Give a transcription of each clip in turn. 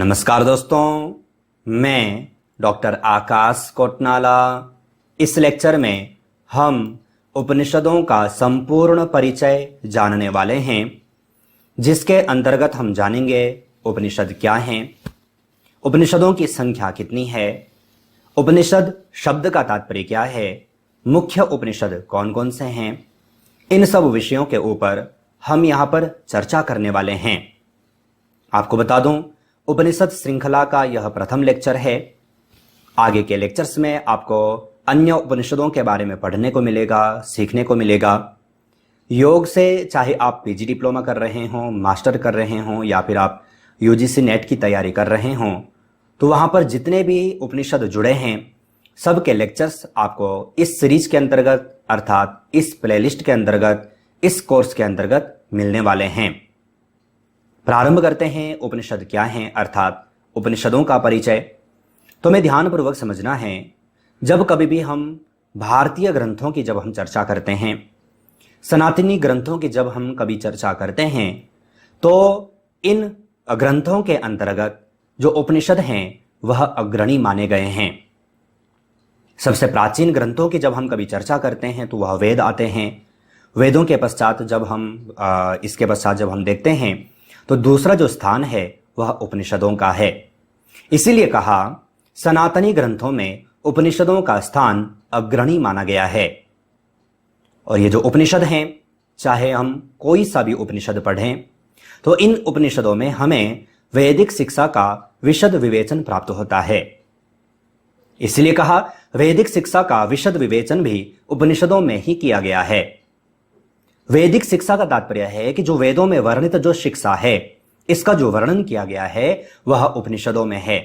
नमस्कार दोस्तों, मैं डॉक्टर आकाश कोटनाला। इस लेक्चर में हम उपनिषदों का संपूर्ण परिचय जानने वाले हैं, जिसके अंतर्गत हम जानेंगे उपनिषद क्या हैं, उपनिषदों की संख्या कितनी है, उपनिषद शब्द का तात्पर्य क्या है, मुख्य उपनिषद कौन कौन से हैं। इन सब विषयों के ऊपर हम यहाँ पर चर्चा करने वाले हैं। आपको बता दूं, उपनिषद श्रृंखला का यह प्रथम लेक्चर है। आगे के लेक्चर्स में आपको अन्य उपनिषदों के बारे में पढ़ने को मिलेगा, सीखने को मिलेगा। योग से चाहे आप पीजी डिप्लोमा कर रहे हों, मास्टर कर रहे हों या फिर आप यूजीसी नेट की तैयारी कर रहे हों, तो वहाँ पर जितने भी उपनिषद जुड़े हैं सब के लेक्चर्स आपको इस सीरीज के अंतर्गत अर्थात इस प्लेलिस्ट के अंतर्गत, इस कोर्स के अंतर्गत मिलने वाले हैं। प्रारंभ करते हैं उपनिषद क्या हैं अर्थात उपनिषदों का परिचय। तो मैं ध्यानपूर्वक समझना है, जब कभी भी हम भारतीय ग्रंथों की जब हम चर्चा करते हैं, सनातनी ग्रंथों की जब हम कभी चर्चा करते हैं, तो इन ग्रंथों के अंतर्गत जो उपनिषद हैं वह अग्रणी माने गए हैं। सबसे प्राचीन ग्रंथों की जब हम कभी चर्चा करते हैं तो वह वेद आते हैं। वेदों के पश्चात जब हम इसके पश्चात जब हम देखते हैं तो दूसरा जो स्थान है वह उपनिषदों का है। इसीलिए कहा सनातनी ग्रंथों में उपनिषदों का स्थान अग्रणी माना गया है। और ये जो उपनिषद हैं, चाहे हम कोई सा भी उपनिषद पढ़ें, तो इन उपनिषदों में हमें वैदिक शिक्षा का विशद विवेचन प्राप्त होता है। इसलिए कहा वैदिक शिक्षा का विशद विवेचन भी उपनिषदों में ही किया गया है। वैदिक शिक्षा का तात्पर्य है कि जो वेदों में वर्णित जो शिक्षा है, इसका जो वर्णन किया गया है वह उपनिषदों में है।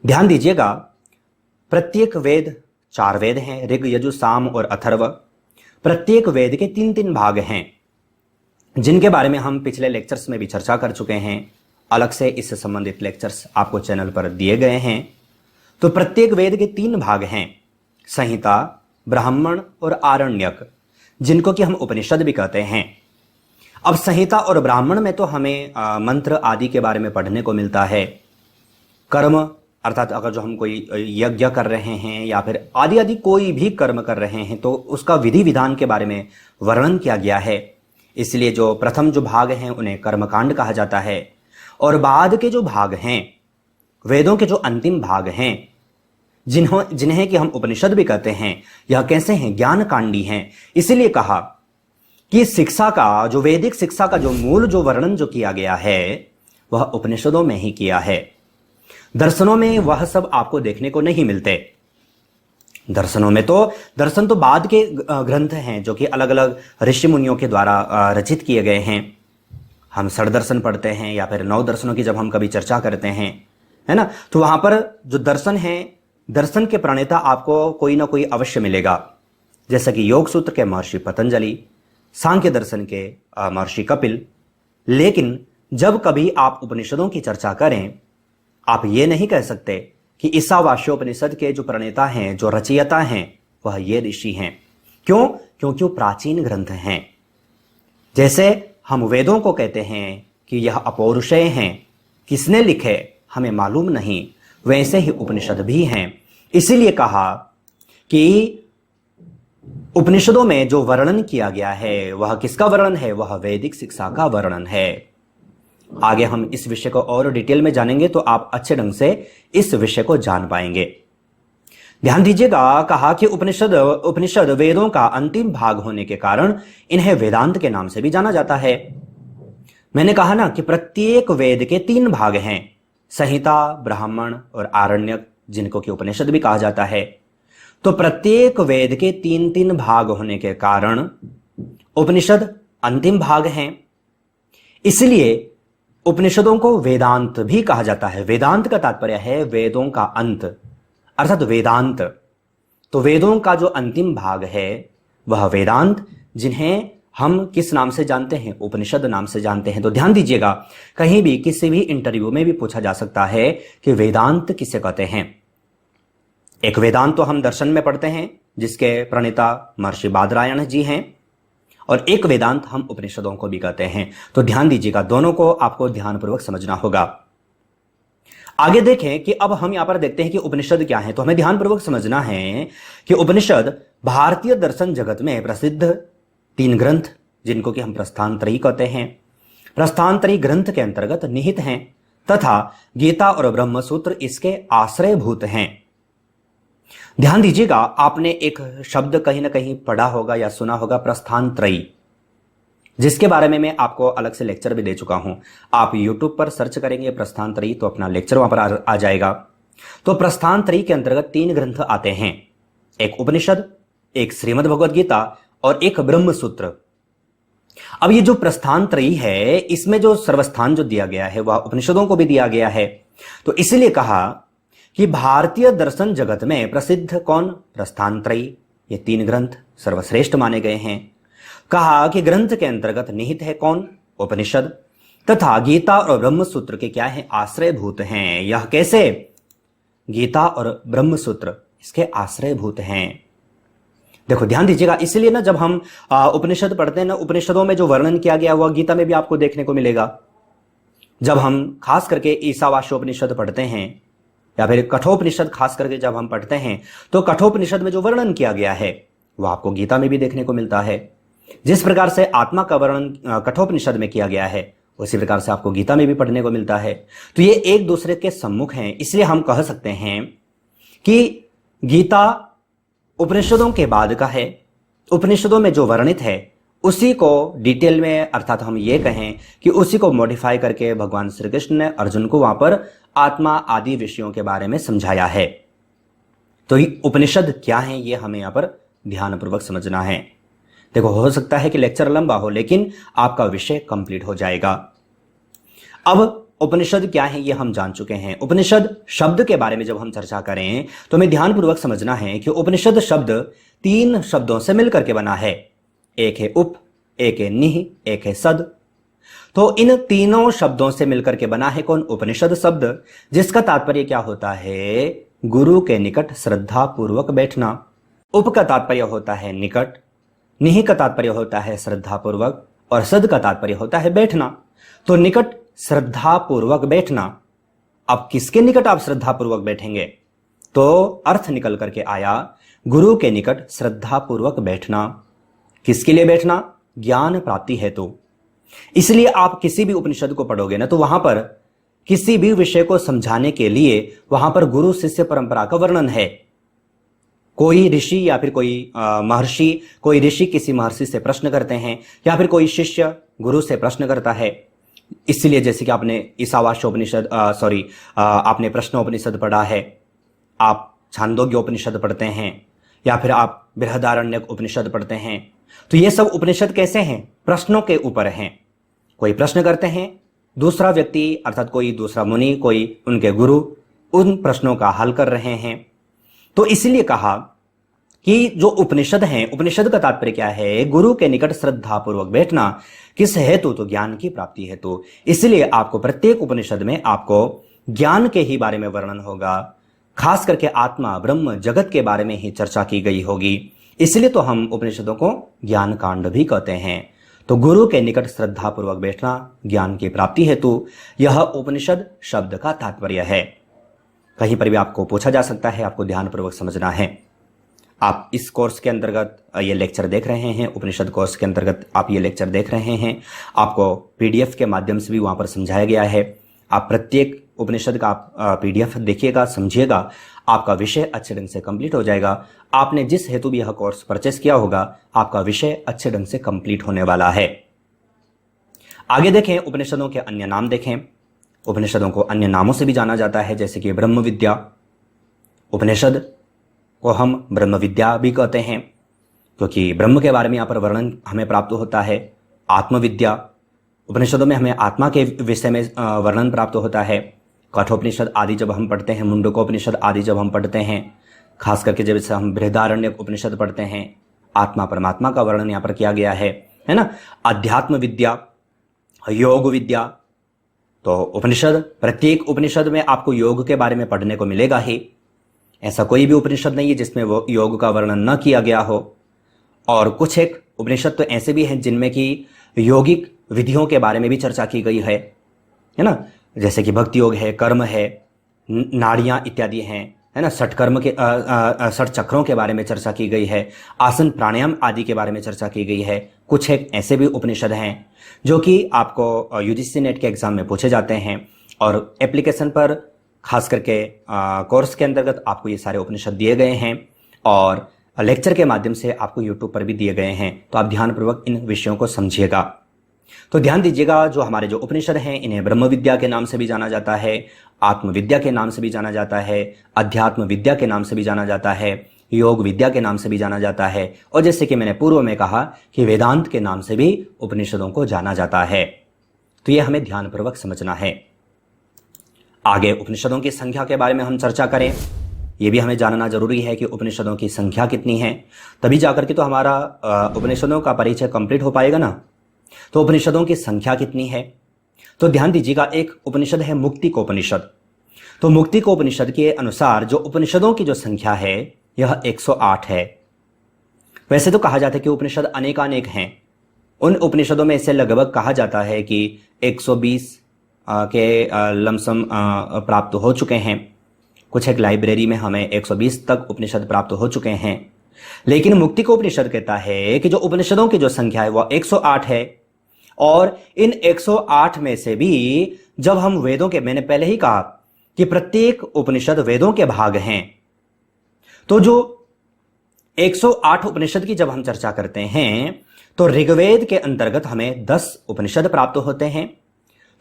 ध्यान दीजिएगा, प्रत्येक वेद 4 वेद हैं, ऋग, यजु, साम और अथर्व। प्रत्येक वेद के 3-3 भाग हैं, जिनके बारे में हम पिछले लेक्चर्स में भी चर्चा कर चुके हैं। अलग से इससे संबंधित लेक्चर्स आपको चैनल पर दिए गए हैं। तो प्रत्येक वेद के 3 भाग हैं, संहिता, ब्राह्मण और आरण्यक, जिनको कि हम उपनिषद भी कहते हैं। अब संहिता और ब्राह्मण में तो हमें मंत्र आदि के बारे में पढ़ने को मिलता है। कर्म अर्थात अगर जो हम कोई यज्ञ कर रहे हैं या फिर आदि आदि कोई भी कर्म कर रहे हैं तो उसका विधि विधान के बारे में वर्णन किया गया है। इसलिए जो प्रथम जो भाग हैं उन्हें कर्मकांड कहा जाता है। और बाद के जो भाग हैं, वेदों के जो अंतिम भाग हैं, जिन्हें कि हम उपनिषद भी कहते हैं, यह कैसे हैं? ज्ञान कांडी हैं। इसीलिए कहा कि शिक्षा का जो वैदिक शिक्षा का जो मूल जो वर्णन जो किया गया है वह उपनिषदों में ही किया है। दर्शनों में वह सब आपको देखने को नहीं मिलते। दर्शनों में तो दर्शन तो बाद के ग्रंथ हैं जो कि अलग अलग ऋषि मुनियों के द्वारा रचित किए गए हैं। हम षड्दर्शन पढ़ते हैं या फिर 9 दर्शनों की जब हम कभी चर्चा करते हैं, है ना, तो वहां पर जो दर्शन है, दर्शन के प्रणेता आपको कोई ना कोई अवश्य मिलेगा। जैसा कि योग सूत्र के महर्षि पतंजलि, सांख्य दर्शन के महर्षि कपिल। लेकिन जब कभी आप उपनिषदों की चर्चा करें, आप ये नहीं कह सकते कि ईशावास्योपनिषद के जो प्रणेता हैं, जो रचयिता हैं, वह ये ऋषि हैं। क्यों? क्योंकि वो प्राचीन ग्रंथ हैं। जैसे हम वेदों को कहते हैं कि यह अपौरुषेय हैं, किसने लिखे हमें मालूम नहीं, वैसे ही उपनिषद भी हैं। इसीलिए कहा कि उपनिषदों में जो वर्णन किया गया है वह किसका वर्णन है? वह वैदिक शिक्षा का वर्णन है। आगे हम इस विषय को और डिटेल में जानेंगे तो आप अच्छे ढंग से इस विषय को जान पाएंगे। ध्यान दीजिएगा, कहा कि उपनिषद वेदों का अंतिम भाग होने के कारण इन्हें वेदांत के नाम से भी जाना जाता है। मैंने कहा ना कि प्रत्येक वेद के 3 भाग हैं, संहिता, ब्राह्मण और आरण्यक, जिनको कि उपनिषद भी कहा जाता है। तो प्रत्येक वेद के 3-3 भाग होने के कारण उपनिषद अंतिम भाग हैं। इसलिए उपनिषदों को वेदांत भी कहा जाता है। वेदांत का तात्पर्य है वेदों का अंत अर्थात वेदांत। तो वेदों का जो अंतिम भाग है वह वेदांत, जिन्हें हम किस नाम से जानते हैं? उपनिषद नाम से जानते हैं। तो ध्यान दीजिएगा, कहीं भी किसी भी इंटरव्यू में भी पूछा जा सकता है कि वेदांत किसे कहते हैं। एक वेदांत तो हम दर्शन में पढ़ते हैं, जिसके प्रणेता महर्षि बादरायण जी हैं, और एक वेदांत हम उपनिषदों को भी कहते हैं। तो ध्यान दीजिएगा, दोनों को आपको ध्यानपूर्वक समझना होगा। आगे देखें कि अब हम यहां पर देखते हैं कि उपनिषद क्या है। तो हमें ध्यानपूर्वक समझना है कि उपनिषद भारतीय दर्शन जगत में प्रसिद्ध 3 ग्रंथ, जिनको कि हम प्रस्थानत्रयी कहते हैं, प्रस्थानत्रयी ग्रंथ के अंतर्गत निहित हैं तथा गीता और ब्रह्मसूत्र इसके आश्रयभूत हैं। ध्यान दीजिएगा, आपने एक शब्द कहीं ना कहीं पढ़ा होगा या सुना होगा, प्रस्थानत्रयी, जिसके बारे में मैं आपको अलग से लेक्चर भी दे चुका हूं। आप YouTube पर सर्च करेंगे प्रस्थानत्रयी तो अपना लेक्चर वहां पर आ जाएगा। तो प्रस्थानत्रयी के अंतर्गत 3 ग्रंथ आते हैं, एक उपनिषद, एक श्रीमद् भगवद गीता और एक ब्रह्मसूत्र। अब ये जो प्रस्थानत्रयी है, इसमें जो सर्वस्थान जो दिया गया है वह उपनिषदों को भी दिया गया है। तो इसलिए कहा कि भारतीय दर्शन जगत में प्रसिद्ध कौन? प्रस्थानत्रयी। ये 3 ग्रंथ सर्वश्रेष्ठ माने गए हैं। कहा कि ग्रंथ के अंतर्गत निहित है कौन? उपनिषद, तथा गीता और ब्रह्मसूत्र के क्या है? आश्रयभूत हैं। यह कैसे? गीता और ब्रह्मसूत्र इसके आश्रयभूत हैं। देखो ध्यान दीजिएगा, इसलिए ना जब हम उपनिषद पढ़ते हैं ना, उपनिषदों में जो वर्णन किया गया हुआ गीता में भी आपको देखने को मिलेगा। जब हम खास करके ईशावास्योपनिषद पढ़ते हैं या फिर कठोपनिषद खास करके जब हम पढ़ते हैं, तो कठोपनिषद में जो वर्णन किया गया है वह आपको गीता में भी देखने को मिलता है। जिस प्रकार से आत्मा का वर्णन कठोपनिषद में किया गया है, उसी प्रकार से आपको गीता में भी पढ़ने को मिलता है। तो ये एक दूसरे के सम्मुख हैं। इसलिए हम कह सकते हैं कि गीता उपनिषदों के बाद का है। उपनिषदों में जो वर्णित है उसी को डिटेल में, अर्थात हम ये कहें कि उसी को मॉडिफाई करके भगवान श्री कृष्ण ने अर्जुन को वहां पर आत्मा आदि विषयों के बारे में समझाया है। तो ये उपनिषद क्या है, ये हमें यहां पर ध्यानपूर्वक समझना है। देखो, हो सकता है कि लेक्चर लंबा हो, लेकिन आपका विषय कंप्लीट हो जाएगा। अब उपनिषद क्या है ये हम जान चुके हैं। उपनिषद शब्द के बारे में जब हम चर्चा करें तो हमें ध्यानपूर्वक समझना है कि उपनिषद शब्द 3 शब्दों से मिलकर के बना है। एक है उप, एक है निह, एक है सद। तो इन तीनों शब्दों से मिलकर के बना है कौन? उपनिषद शब्द, जिसका तात्पर्य क्या होता है? गुरु के निकट श्रद्धा पूर्वक बैठना। उप का तात्पर्य होता है निकट, निह का तात्पर्य होता है श्रद्धा पूर्वक, और सद का तात्पर्य होता है बैठना। तो निकट श्रद्धा पूर्वक बैठना। अब किसके निकट आप श्रद्धा पूर्वक बैठेंगे? तो अर्थ निकल करके आया, गुरु के निकट श्रद्धा पूर्वक बैठना। किसके लिए बैठना? ज्ञान प्राप्ति हेतु। इसलिए आप किसी भी उपनिषद को पढ़ोगे ना, तो वहां पर किसी भी विषय को समझाने के लिए वहां पर गुरु शिष्य परंपरा का वर्णन है। कोई ऋषि या फिर कोई महर्षि, कोई ऋषि किसी महर्षि से प्रश्न करते हैं या फिर कोई शिष्य गुरु से प्रश्न करता है। इसलिए जैसे कि आपने ईशावास्योपनिषद आपने प्रश्नोपनिषद पढ़ा है, आप छांदोग्य उपनिषद पढ़ते हैं या फिर आप बृहदारण्यक उपनिषद पढ़ते हैं। तो ये सब उपनिषद कैसे हैं? प्रश्नों के ऊपर हैं। कोई प्रश्न करते हैं, दूसरा व्यक्ति अर्थात कोई दूसरा मुनि, कोई उनके गुरु उन प्रश्नों का हल कर रहे हैं। तो इसलिए कहा कि जो उपनिषद हैं, उपनिषद का तात्पर्य क्या है? गुरु के निकट श्रद्धा पूर्वक बैठना। किस हेतु? तो ज्ञान की प्राप्ति हेतु। इसलिए आपको प्रत्येक उपनिषद में आपको ज्ञान के ही बारे में वर्णन होगा, खास करके आत्मा ब्रह्म जगत के बारे में ही चर्चा की गई होगी। इसलिए तो हम उपनिषदों को ज्ञान कांड भी कहते हैं। तो गुरु के निकट श्रद्धा पूर्वक बैठना ज्ञान की प्राप्ति हेतु, यह उपनिषद शब्द का तात्पर्य है। कहीं पर भी आपको पूछा जा सकता है, आपको ध्यानपूर्वक समझना है। आप इस कोर्स के अंतर्गत ये लेक्चर देख रहे हैं, उपनिषद कोर्स के अंतर्गत आप ये लेक्चर देख रहे हैं। आपको पीडीएफ के माध्यम से भी वहां पर समझाया गया है। आप प्रत्येक उपनिषद का पीडीएफ देखिएगा, समझिएगा, आपका विषय अच्छे ढंग से कंप्लीट हो जाएगा। आपने जिस हेतु भी यह कोर्स परचेस किया होगा, आपका विषय अच्छे ढंग से कंप्लीट होने वाला है। आगे देखें, उपनिषदों के अन्य नाम देखें। उपनिषदों को अन्य नामों से भी जाना जाता है, जैसे कि ब्रह्म विद्या। उपनिषद को हम ब्रह्म विद्या भी कहते हैं, क्योंकि ब्रह्म के बारे में यहाँ पर वर्णन हमें प्राप्त होता है। आत्मविद्या, उपनिषदों में हमें आत्मा के विषय में वर्णन प्राप्त होता है। कठोपनिषद आदि जब हम पढ़ते हैं, मुंडकोपनिषद आदि जब हम पढ़ते हैं, खास करके जब हम बृहदारण्यक उपनिषद पढ़ते हैं, आत्मा परमात्मा का वर्णन यहाँ पर किया गया है ना। अध्यात्म विद्या, योग विद्या, तो उपनिषद, प्रत्येक उपनिषद में आपको योग के बारे में पढ़ने को मिलेगा ही। ऐसा कोई भी उपनिषद नहीं है जिसमें वो योग का वर्णन न किया गया हो। और कुछ एक उपनिषद तो ऐसे भी हैं जिनमें कि यौगिक विधियों के बारे में भी चर्चा की गई है ना, जैसे कि भक्ति योग है, कर्म है, नाड़ियां इत्यादि हैं, है ना, षटकर्म के षट चक्रों के बारे में चर्चा की गई है, आसन प्राणायाम आदि के बारे में चर्चा की गई है। कुछ एक ऐसे भी उपनिषद हैं जो कि आपको यूजीसी नेट के एग्जाम में पूछे जाते हैं और एप्लीकेशन पर खास करके कोर्स के अंतर्गत आपको ये सारे उपनिषद दिए गए हैं और लेक्चर के माध्यम से आपको यूट्यूब पर भी दिए गए हैं। तो आप ध्यानपूर्वक इन विषयों को समझिएगा। तो ध्यान दीजिएगा, जो हमारे जो उपनिषद हैं इन्हें ब्रह्म विद्या के नाम से भी जाना जाता है, आत्मविद्या के नाम से भी जाना जाता है, अध्यात्म विद्या के नाम से भी जाना जाता है, योग विद्या के नाम से भी जाना जाता है और जैसे कि मैंने पूर्व में कहा कि वेदांत के नाम से भी उपनिषदों को जाना जाता है। तो यह हमें ध्यानपूर्वक समझना है। आगे उपनिषदों की संख्या के बारे में हम चर्चा करें। यह भी हमें जानना जरूरी है कि उपनिषदों की संख्या कितनी है, तभी जाकर के तो हमारा उपनिषदों का परिचय कंप्लीट हो पाएगा ना। तो उपनिषदों की संख्या कितनी है, तो ध्यान दीजिएगा, एक उपनिषद है मुक्तिकोपनिषद। तो मुक्तिकोपनिषद के अनुसार जो उपनिषदों की जो संख्या है यह 108 है। वैसे तो कहा जाता है कि उपनिषद अनेकानेक हैं। उन उपनिषदों में से लगभग कहा जाता है कि 120 के लमसम प्राप्त हो चुके हैं। कुछ एक लाइब्रेरी में हमें 120 तक उपनिषद प्राप्त हो चुके हैं। लेकिन मुक्तिकोपनिषद कहता है कि जो उपनिषदों की जो संख्या है वह 108 है और इन 108 में से भी जब हम वेदों के, मैंने पहले ही कहा कि प्रत्येक उपनिषद वेदों के भाग हैं, तो जो 108 उपनिषद की जब हम चर्चा करते हैं तो ऋग्वेद के अंतर्गत हमें 10 उपनिषद प्राप्त होते हैं,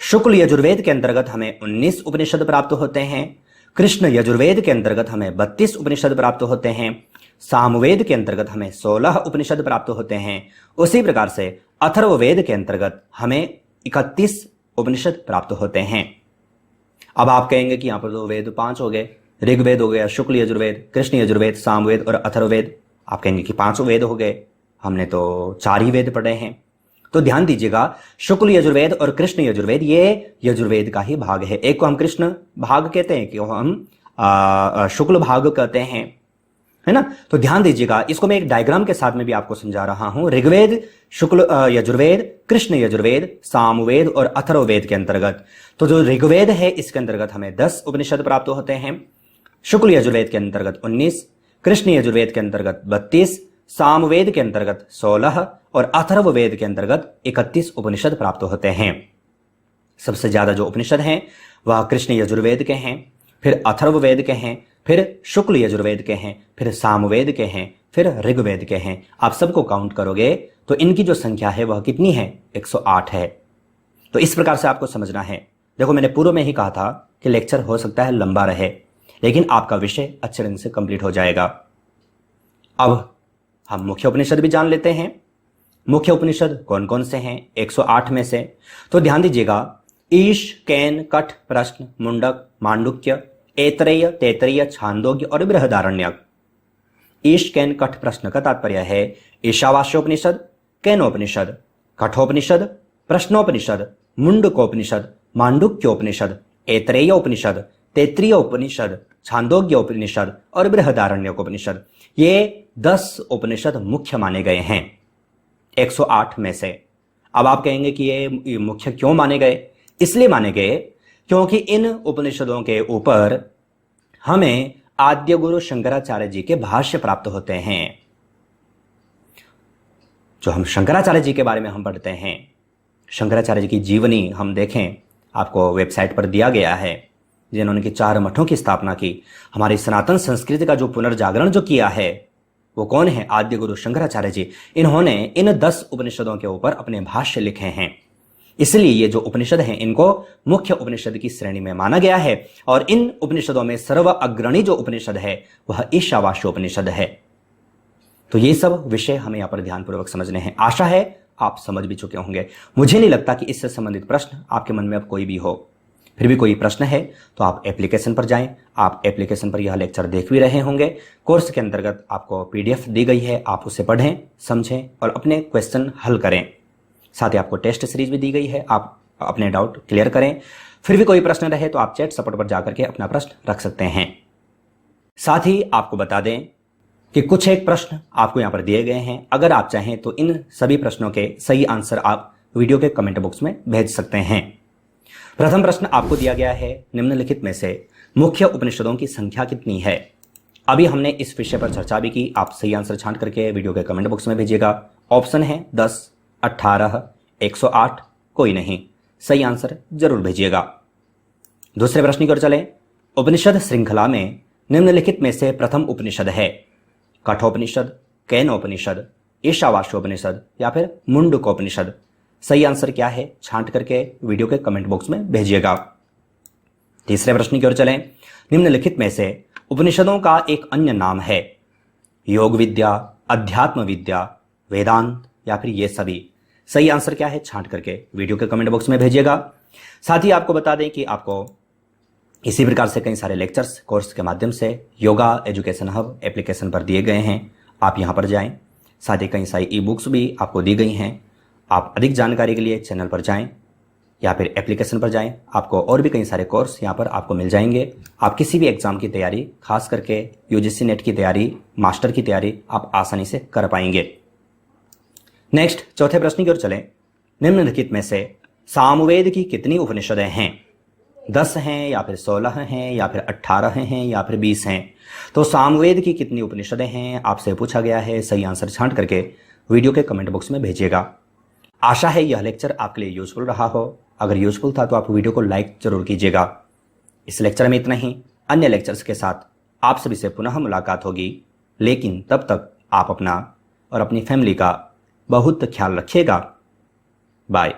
शुक्ल यजुर्वेद के अंतर्गत हमें 19 उपनिषद प्राप्त होते हैं, कृष्ण यजुर्वेद के अंतर्गत हमें 32 उपनिषद प्राप्त होते हैं, सामवेद के अंतर्गत हमें 16 उपनिषद प्राप्त होते हैं। उसी प्रकार से अथर्ववेद के अंतर्गत हमें 31 उपनिषद प्राप्त होते हैं। अब आप कहेंगे कि यहां पर तो वेद 5 हो गए, ऋग्वेद हो गया, शुक्ल यजुर्वेद, कृष्ण यजुर्वेद, सामवेद और अथर्ववेद। आप कहेंगे कि 5 वेद हो गए, हमने तो 4 ही वेद पढ़े हैं। तो ध्यान दीजिएगा, शुक्ल यजुर्वेद और कृष्ण यजुर्वेद ये यजुर्वेद का ही भाग है। एक को हम कृष्ण भाग कहते हैं, कि हम शुक्ल भाग कहते हैं, है ना। तो ध्यान दीजिएगा, इसको मैं एक डायग्राम के साथ में भी आपको समझा रहा हूं। ऋग्वेद, शुक्ल यजुर्वेद, कृष्ण यजुर्वेद, सामवेद और अथर्ववेद के अंतर्गत, तो जो ऋग्वेद है इसके अंतर्गत हमें 10 उपनिषद प्राप्त होते हैं, शुक्ल यजुर्वेद के अंतर्गत 19, कृष्ण यजुर्वेद के अंतर्गत 32, सामवेद के अंतर्गत 16 और अथर्ववेद के अंतर्गत 31 उपनिषद प्राप्त होते हैं। सबसे ज्यादा जो उपनिषद हैं वह कृष्ण यजुर्वेद के हैं, फिर अथर्ववेद के हैं, फिर शुक्ल यजुर्वेद के हैं, फिर सामवेद के हैं, फिर ऋग्वेद के हैं। आप सबको काउंट करोगे तो इनकी जो संख्या है वह कितनी है, 108 है। तो इस प्रकार से आपको समझना है। देखो, मैंने पूर्व में ही कहा था कि लेक्चर हो सकता है लंबा रहे, लेकिन आपका विषय अच्छे ढंग से कंप्लीट हो जाएगा। अब हम मुख्य उपनिषद भी जान लेते हैं। मुख्य उपनिषद कौन कौन से हैं 108 में से, तो ध्यान दीजिएगा, ईश, कैन, कठ, प्रश्न, मुंडक, मांडुक्य, ऐतरेय, तैतरीय, छांदोग्य और बृहदारण्यक। ईश, कैन, कठ, प्रश्न का तात्पर्य है ईशावास्योपनिषद, कैनोपनिषद, कठोपनिषद, प्रश्नोपनिषद, मुंडकोपनिषद, मांडुक्योपनिषद, ऐतरेय उपनिषद, तैतरीय उपनिषद, छांदोग्य उपनिषद और बृहदारण्यक उपनिषद। ये 10 उपनिषद मुख्य माने गए हैं 108 में से। अब आप कहेंगे कि ये मुख्य क्यों माने गए? इसलिए माने गए क्योंकि इन उपनिषदों के ऊपर हमें आद्य गुरु शंकराचार्य जी के भाष्य प्राप्त होते हैं। जो हम शंकराचार्य जी के बारे में हम पढ़ते हैं, शंकराचार्य जी की जीवनी हम देखें, आपको वेबसाइट पर दिया गया है, जिन्होंने कि 4 मठों की स्थापना की, हमारी सनातन संस्कृति का जो पुनर्जागरण जो किया है, वो कौन है? आद्य गुरु शंकराचार्य जी। इन्होंने इन 10 उपनिषदों के ऊपर अपने भाष्य लिखे हैं। इसलिए ये जो उपनिषद हैं इनको मुख्य उपनिषद की श्रेणी में माना गया है और इन उपनिषदों में सर्व अग्रणी जो उपनिषद है वह ईशावास्योपनिषद है। तो ये सब विषय हमें यहां पर ध्यानपूर्वक समझने हैं। आशा है आप समझ भी चुके होंगे। मुझे नहीं लगता कि इससे संबंधित प्रश्न आपके मन में अब कोई भी हो। फिर भी कोई प्रश्न है तो आप एप्लीकेशन पर जाएं। आप एप्लीकेशन पर यह लेक्चर देख भी रहे होंगे। कोर्स के अंतर्गत आपको पीडीएफ दी गई है, आप उसे पढ़ें, समझें और अपने क्वेश्चन हल करें। साथ ही आपको टेस्ट सीरीज भी दी गई है, आप अपने डाउट क्लियर करें। फिर भी कोई प्रश्न रहे तो आप चैट सपोर्ट पर जाकर के अपना प्रश्न रख सकते हैं। साथ ही आपको बता दें कि कुछ एक प्रश्न आपको यहां पर दिए गए हैं। अगर आप चाहें तो इन सभी प्रश्नों के सही आंसर आप वीडियो के कमेंट बॉक्स में भेज सकते हैं। प्रथम प्रश्न आपको दिया गया है, निम्नलिखित में से मुख्य उपनिषदों की संख्या कितनी है? अभी हमने इस विषय पर चर्चा भी की। आप सही आंसर छांट करके वीडियो के कमेंट बॉक्स में भेजिएगा। ऑप्शन है 10, 18, 108, कोई नहीं। सही आंसर जरूर भेजिएगा। दूसरे प्रश्न की ओर चलें। उपनिषद श्रृंखला में निम्नलिखित में से प्रथम उपनिषद है? कठोपनिषद, केनोपनिषद, ईशावास्योपनिषद या फिर मुंडकोपनिषद? सही आंसर क्या है छांट करके वीडियो के कमेंट बॉक्स में भेजिएगा। तीसरे प्रश्न की ओर चलें। निम्नलिखित में से उपनिषदों का एक अन्य नाम है? योग विद्या, अध्यात्म विद्या, वेदांत या फिर ये सभी? सही आंसर क्या है छांट करके वीडियो के कमेंट बॉक्स में भेजिएगा। साथ ही आपको बता दें कि आपको इसी प्रकार से कई सारे लेक्चर्स कोर्स के माध्यम से योगा एजुकेशन हब एप्लीकेशन पर दिए गए हैं। आप यहां पर जाएं। साथ ही कई सारी ई बुक्स भी आपको दी गई हैं। आप अधिक जानकारी के लिए चैनल पर जाएं या फिर एप्लीकेशन पर जाएं। आपको और भी कई सारे कोर्स यहां पर आपको मिल जाएंगे। आप किसी भी एग्जाम की तैयारी, खास करके यूजीसी नेट की तैयारी, मास्टर की तैयारी आप आसानी से कर पाएंगे। नेक्स्ट चौथे प्रश्न की ओर चलें। निम्नलिखित में से सामवेद की कितनी उपनिषदें हैं? 10 हैं या फिर 16 हैं या फिर 18 हैं या फिर 20 हैं? तो सामवेद की कितनी उपनिषदें हैं आपसे पूछा गया है। सही आंसर छांट करके वीडियो के कमेंट बॉक्स में भेजिएगा। आशा है यह लेक्चर आपके लिए यूजफुल रहा हो। अगर यूजफुल था तो आप वीडियो को लाइक जरूर कीजिएगा। इस लेक्चर में इतना ही। अन्य लेक्चर्स के साथ आप सभी से पुनः मुलाकात होगी, लेकिन तब तक आप अपना और अपनी फैमिली का बहुत ख्याल रखिएगा। बाय।